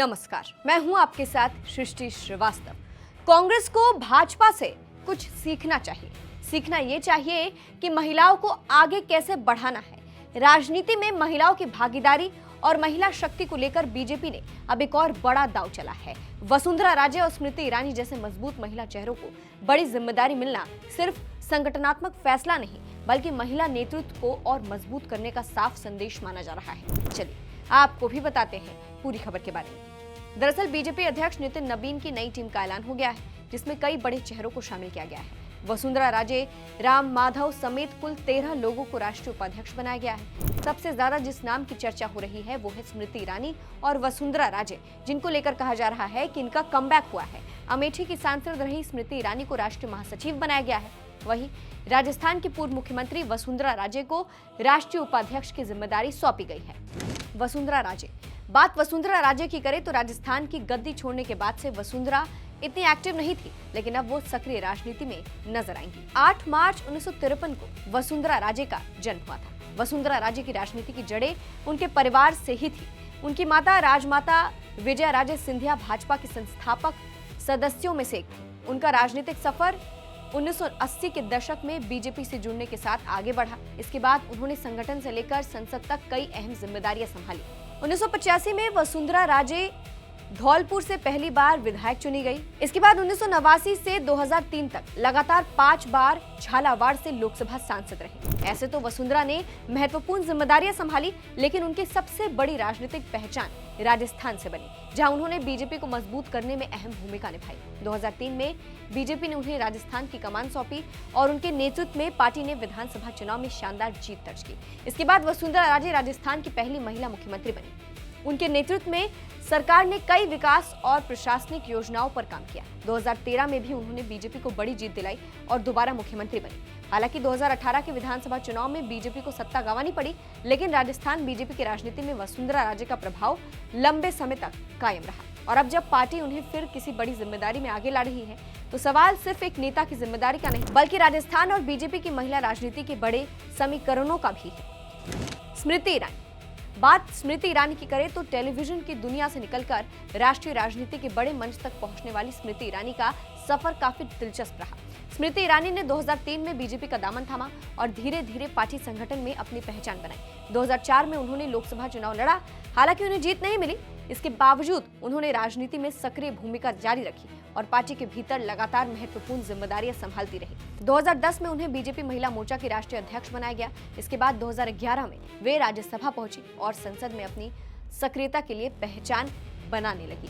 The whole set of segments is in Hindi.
नमस्कार, मैं हूं आपके साथ सृष्टि श्रीवास्तव। कांग्रेस को भाजपा से कुछ सीखना चाहिए। सीखना ये चाहिए कि महिलाओं को आगे कैसे बढ़ाना है। राजनीति में महिलाओं की भागीदारी और महिला शक्ति को लेकर बीजेपी ने अब एक और बड़ा दांव चला है। वसुंधरा राजे और स्मृति ईरानी जैसे मजबूत महिला चेहरों को बड़ी जिम्मेदारी मिलना सिर्फ संगठनात्मक फैसला नहीं, बल्कि महिला नेतृत्व को और मजबूत करने का साफ संदेश माना जा रहा है। चलिए आपको भी बताते हैं पूरी खबर के बारे में। दरअसल बीजेपी अध्यक्ष नितिन नबीन की नई टीम का ऐलान हो गया है, जिसमें कई बड़े चेहरों को शामिल किया गया है। वसुंधरा राजे, राम माधव समेत कुल 13 लोगों को राष्ट्रीय उपाध्यक्ष बनाया गया है। सबसे ज्यादा जिस नाम की चर्चा हो रही है वो है स्मृति ईरानी और वसुंधरा राजे, जिनको लेकर कहा जा रहा है कि इनका कमबैक हुआ है। अमेठी की सांसद रही स्मृति ईरानी को राष्ट्रीय महासचिव बनाया गया है। वहीं राजस्थान की पूर्व मुख्यमंत्री वसुंधरा राजे को राष्ट्रीय उपाध्यक्ष की जिम्मेदारी सौंपी गई है। वसुंधरा राजे की करें तो राजस्थान की गद्दी छोड़ने के बाद से वसुंधरा इतनी एक्टिव नहीं थी, लेकिन अब वो सक्रिय राजनीति में नजर आएंगी। 8 मार्च 1953 को वसुंधरा राजे का जन्म हुआ था। वसुंधरा राजे की राजनीति की जड़ें उनके परिवार से ही थी। उनकी माता राजमाता विजया राजे सिंधिया भाजपा के संस्थापक सदस्यों में से एक थी। उनका राजनीतिक सफर 1980 के दशक में बीजेपी से जुड़ने के साथ आगे बढ़ा। इसके बाद उन्होंने संगठन से लेकर संसद तक कई अहम जिम्मेदारियां संभाली। 1985 में वसुंधरा राजे धौलपुर से पहली बार विधायक चुनी गई। इसके बाद 1989 से 2003 तक लगातार 5 बार झालावाड़ से लोकसभा सांसद रही। ऐसे तो वसुंधरा ने महत्वपूर्ण जिम्मेदारियां संभाली, लेकिन उनकी सबसे बड़ी राजनीतिक पहचान राजस्थान से बनी, जहां उन्होंने बीजेपी को मजबूत करने में अहम भूमिका निभाई। 2003 में बीजेपी ने उन्हें राजस्थान की कमान सौंपी और उनके नेतृत्व में पार्टी ने विधानसभा चुनाव में शानदार जीत दर्ज की। इसके बाद वसुंधरा राजे राजस्थान की पहली महिला मुख्यमंत्री बनी। उनके नेतृत्व में सरकार ने कई विकास और प्रशासनिक योजनाओं पर काम किया। 2013 में भी उन्होंने बीजेपी को बड़ी जीत दिलाई और दोबारा मुख्यमंत्री बनी। हालांकि 2018 के विधानसभा चुनाव में बीजेपी को सत्ता गंवानी पड़ी, लेकिन राजस्थान बीजेपी की राजनीति में वसुंधरा राजे का प्रभाव लंबे समय तक कायम रहा। और अब जब पार्टी उन्हें फिर किसी बड़ी जिम्मेदारी में आगे ला रही है, तो सवाल सिर्फ एक नेता की जिम्मेदारी का नहीं, बल्कि राजस्थान और बीजेपी की महिला राजनीति के बड़े समीकरणों का भी है। स्मृति ईरानी की करें तो टेलीविजन की दुनिया से निकलकर राष्ट्रीय राजनीति के बड़े मंच तक पहुंचने वाली स्मृति ईरानी का सफर काफी दिलचस्प रहा। स्मृति ईरानी ने 2003 में बीजेपी का दामन थामा और धीरे धीरे पार्टी संगठन में अपनी पहचान बनाई। 2004 में उन्होंने लोकसभा चुनाव लड़ा। हालांकि उन्हें जीत नहीं मिली, इसके बावजूद उन्होंने राजनीति में सक्रिय भूमिका जारी रखी और पार्टी के भीतर लगातार महत्वपूर्ण जिम्मेदारियां संभालती रही। 2010 में उन्हें बीजेपी महिला मोर्चा की राष्ट्रीय अध्यक्ष बनाया गया। इसके बाद 2011 में वे राज्यसभा पहुंची और संसद में अपनी सक्रियता के लिए पहचान बनाने लगी।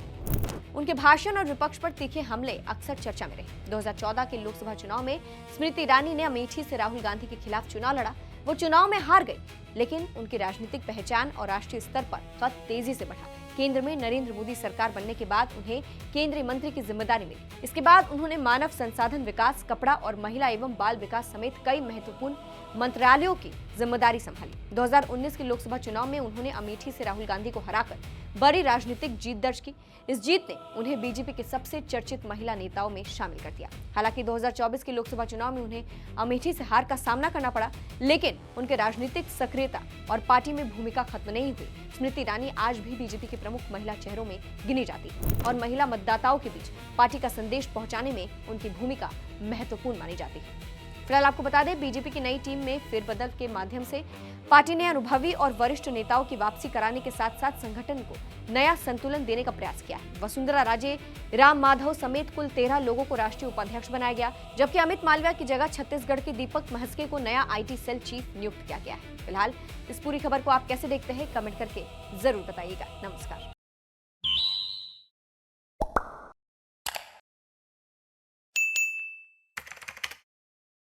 उनके भाषण और विपक्ष पर तीखे हमले अक्सर चर्चा में रहे। 2014 के लोकसभा चुनाव में स्मृति ईरानी ने अमेठी से राहुल गांधी के खिलाफ चुनाव लड़ा। वो चुनाव में हार गई, लेकिन उनकी राजनीतिक पहचान और राष्ट्रीय स्तर पर कद तेजी से बढ़ा। केंद्र में नरेंद्र मोदी सरकार बनने के बाद उन्हें केंद्रीय मंत्री की जिम्मेदारी मिली। इसके बाद उन्होंने मानव संसाधन विकास, कपड़ा और महिला एवं बाल विकास समेत कई महत्वपूर्ण मंत्रालयों की जिम्मेदारी संभाली। 2019 के लोकसभा चुनाव में उन्होंने अमेठी से राहुल गांधी को हराकर बड़ी राजनीतिक जीत दर्ज की। इस जीत ने उन्हें बीजेपी के सबसे चर्चित महिला नेताओं में शामिल कर दिया। हालांकि 2024 के लोकसभा चुनाव में उन्हें अमेठी से हार का सामना करना पड़ा, लेकिन उनके राजनीतिक सक्रियता और पार्टी में भूमिका खत्म नहीं हुई। स्मृति ईरानी आज भी बीजेपी के प्रमुख महिला चेहरों में गिनी जाती है और महिला मतदाताओं के बीच पार्टी का संदेश पहुंचाने में उनकी भूमिका महत्वपूर्ण मानी जाती है। फिलहाल आपको बता दें, बीजेपी की नई टीम में फेरबदल के माध्यम से पार्टी ने अनुभवी और वरिष्ठ नेताओं की वापसी कराने के साथ साथ संगठन को नया संतुलन देने का प्रयास किया है। वसुंधरा राजे, राम माधव समेत कुल 13 लोगों को राष्ट्रीय उपाध्यक्ष बनाया गया, जबकि अमित मालवीय की जगह छत्तीसगढ़ के दीपक महस्के को नया IT सेल चीफ नियुक्त किया गया है। फिलहाल इस पूरी खबर को आप कैसे देखते हैं, कमेंट करके जरूर बताइएगा। नमस्कार।